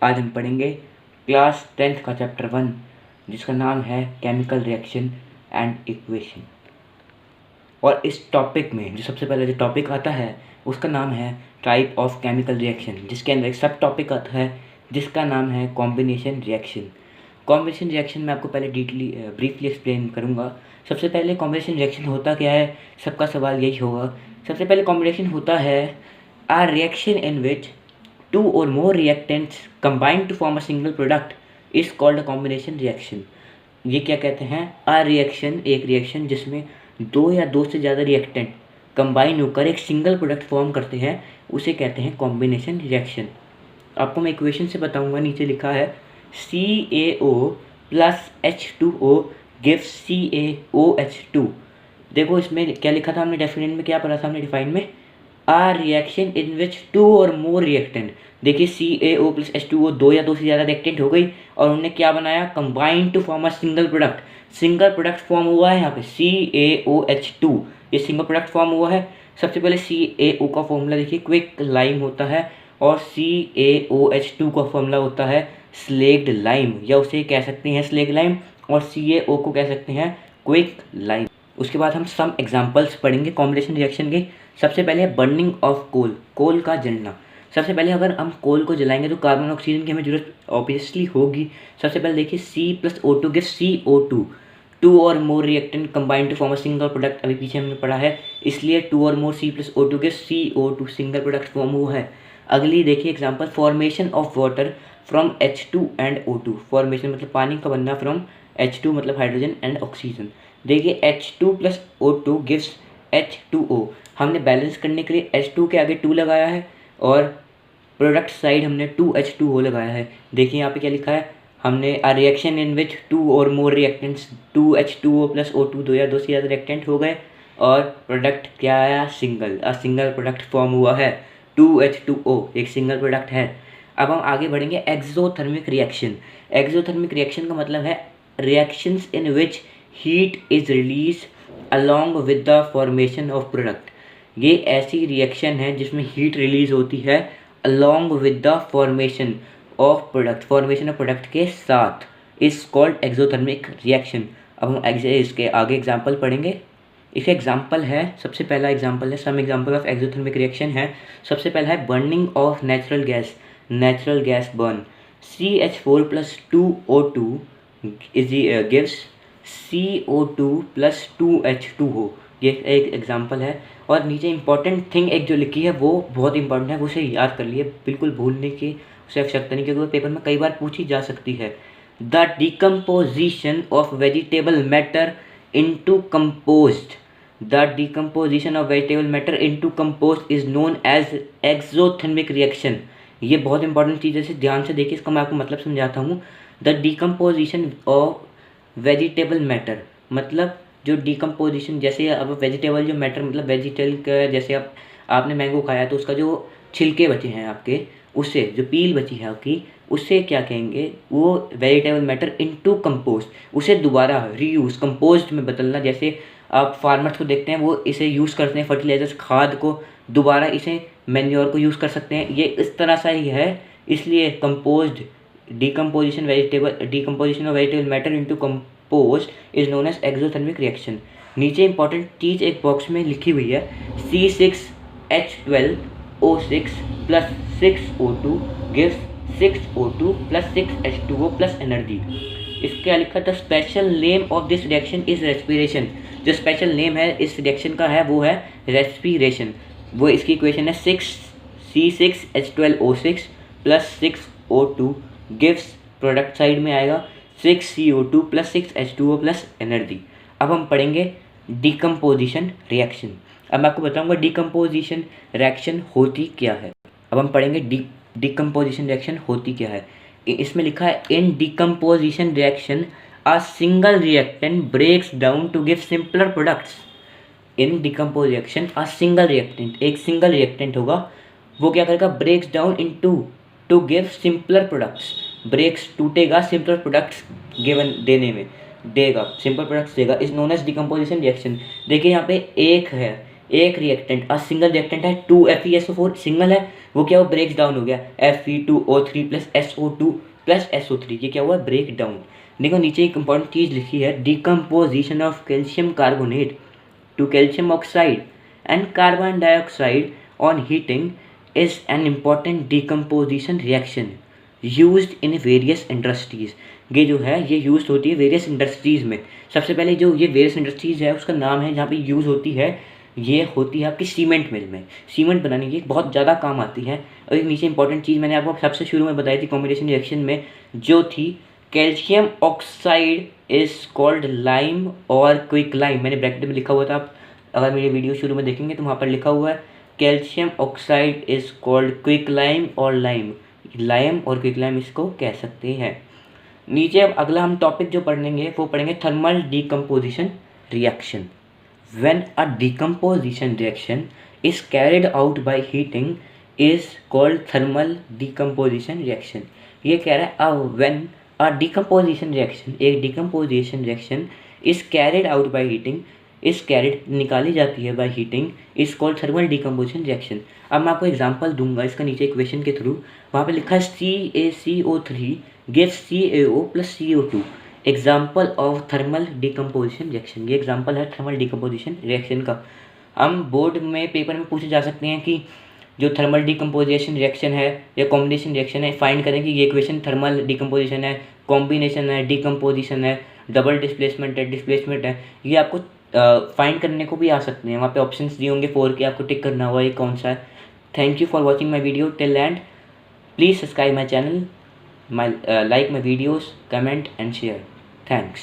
आज हम पढ़ेंगे क्लास 10th का चैप्टर 1 जिसका नाम है केमिकल रिएक्शन एंड इक्वेशन। और इस टॉपिक में जो सबसे पहले जो टॉपिक आता है उसका नाम है टाइप ऑफ केमिकल रिएक्शन, जिसके अंदर एक सब टॉपिक आता है जिसका नाम है कॉम्बिनेशन रिएक्शन। कॉम्बिनेशन रिएक्शन मैं आपको पहले ब्रीफली एक्सप्लेन करूँगा। सबसे पहले कॉम्बिनेशन रिएक्शन होता क्या है, सबका सवाल यही होगा। सबसे पहले कॉम्बिनेशन होता है a reaction in which two or more reactants combine to form a single product is called a combination reaction। ये क्या कहते हैं, a reaction एक रिएक्शन जिसमें दो या दो से ज़्यादा रिएक्टेंट कंबाइन होकर एक सिंगल प्रोडक्ट फॉर्म करते हैं उसे कहते हैं कॉम्बिनेशन रिएक्शन। आपको मैं इक्वेशन से बताऊंगा, नीचे लिखा है CaO plus H2O gives CaOH2। देखो इसमें क्या लिखा था हमने, डेफिनेशन में क्या पढ़ा था हमने, डिफाइन में आ रिएक्शन इन विच टू और मोर रिएक्टेंट। देखिए CaO प्लस H2O दो या दो से ज़्यादा रिएक्टेंट हो गई और उन्होंने क्या बनाया, combine to form a single product. Single product form हुआ है यहाँ पे CaOH2, ये सिंगल प्रोडक्ट फॉर्म हुआ है। सबसे पहले CaO का फॉर्मूला देखिए क्विक लाइम होता है और CaOH2 का फॉर्मूला होता है स्लेक्ड लाइम, या उसे कह सकते हैं स्लेक्ड लाइम और CaO को कह सकते हैं क्विक लाइम। उसके बाद हम सम एग्जांपल्स पढ़ेंगे कॉम्बिनेशन रिएक्शन के। सबसे पहले है बर्निंग ऑफ कोल, कोल का जलना। सबसे पहले अगर हम कोल को जलाएंगे तो कार्बन ऑक्सीजन की हमें जरूरत ऑब्वियसली होगी। सबसे पहले देखिए C plus O2 gives CO2। Two और more reactant combine to form a single product, अभी पीछे हमने पढ़ा है, इसलिए टू और more C plus O2 gives CO2, single product form हुआ है। अगली देखिए example, formation of water from H2 and O2। Formation मतलब पानी का बनना, फ्रॉम H2 मतलब हाइड्रोजन एंड ऑक्सीजन। देखिए H2 plus O2 gives H2O। हमने बैलेंस करने के लिए H2 के आगे 2 लगाया है और प्रोडक्ट साइड हमने 2H2O लगाया है। देखिए यहाँ पे क्या लिखा है, हमने a reaction in which to और more reactants 2H2O plus O2, दो या दो से ज़्यादा रिएक्टेंट हो गए और प्रोडक्ट क्या आया, सिंगल प्रोडक्ट फॉर्म हुआ है 2H2O, एक सिंगल प्रोडक्ट है। अब हम आगे बढ़ेंगे एक्सोथर्मिक रिएक्शन। एक्सोथर्मिक रिएक्शन का मतलब है reactions in which heat is release along with the formation of product. ये ऐसी रिएक्शन है जिसमें हीट रिलीज होती है along with the formation of product, formation of product के साथ, इज कॉल्ड एक्सोथर्मिक रिएक्शन। अब हम इसके आगे एग्जाम्पल पढ़ेंगे। इसका एग्जाम्पल है, सबसे पहला एग्जाम्पल है, some example of exothermic reaction है। सबसे पहला है burning of natural gas, natural gas burn. CH4 plus 2O2 gives CO2 plus 2H2O, ये एक एग्जाम्पल है। और नीचे इंपॉर्टेंट थिंग एक जो लिखी है वो बहुत इंपॉर्टेंट है, वो उसे याद कर लिए, बिल्कुल भूलने की उसे आवश्यकता नहीं, क्योंकि वो पेपर में कई बार पूछी जा सकती है। The decomposition of vegetable matter into compost, the decomposition of vegetable matter into compost is known as exothermic reaction. ये बहुत इंपॉर्टेंट चीज़ है, इसे ध्यान से देखिए, इसका मैं आपको मतलब समझाता हूँ। The decomposition of vegetable matter मतलब जो डिकम्पोजिशन, जैसे अब वेजिटेबल जो मैटर मतलब वेजिटेबल का, जैसे आप आपने मैंगो खाया तो उसका जो छिलके बचे हैं आपके, उससे जो पील बची है आपकी, उससे क्या कहेंगे, वो वेजिटेबल मैटर इनटू कंपोस्ट, उसे दोबारा रीयूज कंपोस्ट में बदलना। जैसे आप फार्मर्स को देखते हैं वो इसे यूज़ करते हैं, फर्टिलाइजर्स खाद को, दोबारा इसे मैन्योर को यूज़ कर सकते हैं, ये इस तरह सा ही है। इसलिए composed decomposition of vegetable matter into compost is known as exothermic reaction. नीचे इंपॉर्टेंट चीज़ एक बॉक्स में लिखी हुई है, C6H12O6 plus 6O2 gives 6O2 plus 6H2O plus energy. इसका लिखा था special name of this reaction is respiration. जो स्पेशल नेम है इस रिएक्शन का है वो है रेस्पिरेशन। वो इसकी इक्वेशन है C6H12O6 plus 6O2 gives, product side में आएगा 6CO2 plus 6H2O plus energy. अब हम पढ़ेंगे डिकम्पोजिशन रिएक्शन। अब मैं आपको बताऊंगा डिकम्पोजिशन रिएक्शन होती क्या है। अब हम पढ़ेंगे डिकम्पोजिशन रिएक्शन होती क्या है। इसमें लिखा है in decomposition reaction a single reactant breaks down to give simpler products. In decompose reaction a single reactant, एक सिंगल रिएक्टेंट होगा, वो क्या करेगा, breaks down into to give simpler products. Breaks टूटेगा सिंपलर प्रोडक्ट्स गिवन देने में, देगा simple products देगा, is known as decomposition reaction. देखिए यहाँ पे एक है, एक रिएक्टेंट, सिंगल रिएक्टेंट है 2FeSO4 सिंगल है, वो क्या हुआ ब्रेक डाउन हो गया, Fe2O3 plus SO2 plus SO3, ये क्या हुआ ब्रेक डाउन। देखो नीचे एक इंपॉर्टेंट चीज़ लिखी है, decomposition of calcium carbonate to calcium oxide and carbon dioxide on heating is an important decomposition reaction used in various industries. ये जो है ये यूज़ होती है वेरियस इंडस्ट्रीज़ में। सबसे पहले जो ये वेरियस इंडस्ट्रीज़ है उसका नाम है जहाँ पे यूज़ होती है, ये होती है आपकी सीमेंट मिल में, सीमेंट बनाने की बहुत ज़्यादा काम आती है। और एक नीचे इंपॉर्टेंट चीज़ मैंने आपको सबसे शुरू में बताई थी कॉम्बिनेशन रिएक्शन में, जो थी calcium oxide is called lime और क्विक लाइम। मैंने ब्रैकेट में लिखा हुआ था, आप अगर मेरे वीडियो शुरू में देखेंगे तो वहाँ पर लिखा हुआ है calcium oxide is called quick lime और लाइम, लाइम और क्विक लाइम इसको कह सकते हैं। नीचे अब अगला हम टॉपिक जो पढ़ेंगे वो पढ़ेंगे thermal decomposition reaction. When a decomposition reaction is carried out by heating is called thermal decomposition reaction. ये कह रहा है व्हेन अ डिकम्पोजिशन रिएक्शन, एक decomposition reaction is carried out by heating, is carried निकाली जाती है by heating, is called thermal decomposition reaction. अब मैं आपको एग्जांपल दूंगा इसका नीचे इक्वेशन के थ्रू, वहाँ पे लिखा है CaCO3 gives CaO plus CO2 example of thermal decomposition reaction. ये एग्जाम्पल है थर्मल डिकम्पोजिशन रिएक्शन का। हम बोर्ड में पेपर में पूछे जा सकते हैं कि जो थर्मल डिकम्पोजिशन रिएक्शन है या कॉम्बिनेशन रिएक्शन है, फाइंड करें कि ये इक्वेशन थर्मल डिकम्पोजिशन है, कॉम्बिनेशन है, डिकम्पोजिशन है, डबल डिस्प्लेसमेंट है, ये आपको फाइंड करने को भी आ सकते हैं। वहाँ पे ऑप्शंस दिए होंगे 4 के, आपको टिक करना होगा ये कौन सा है। Thank you for watching my video till and. Please subscribe my channel, like my videos, comment and share. Thanks.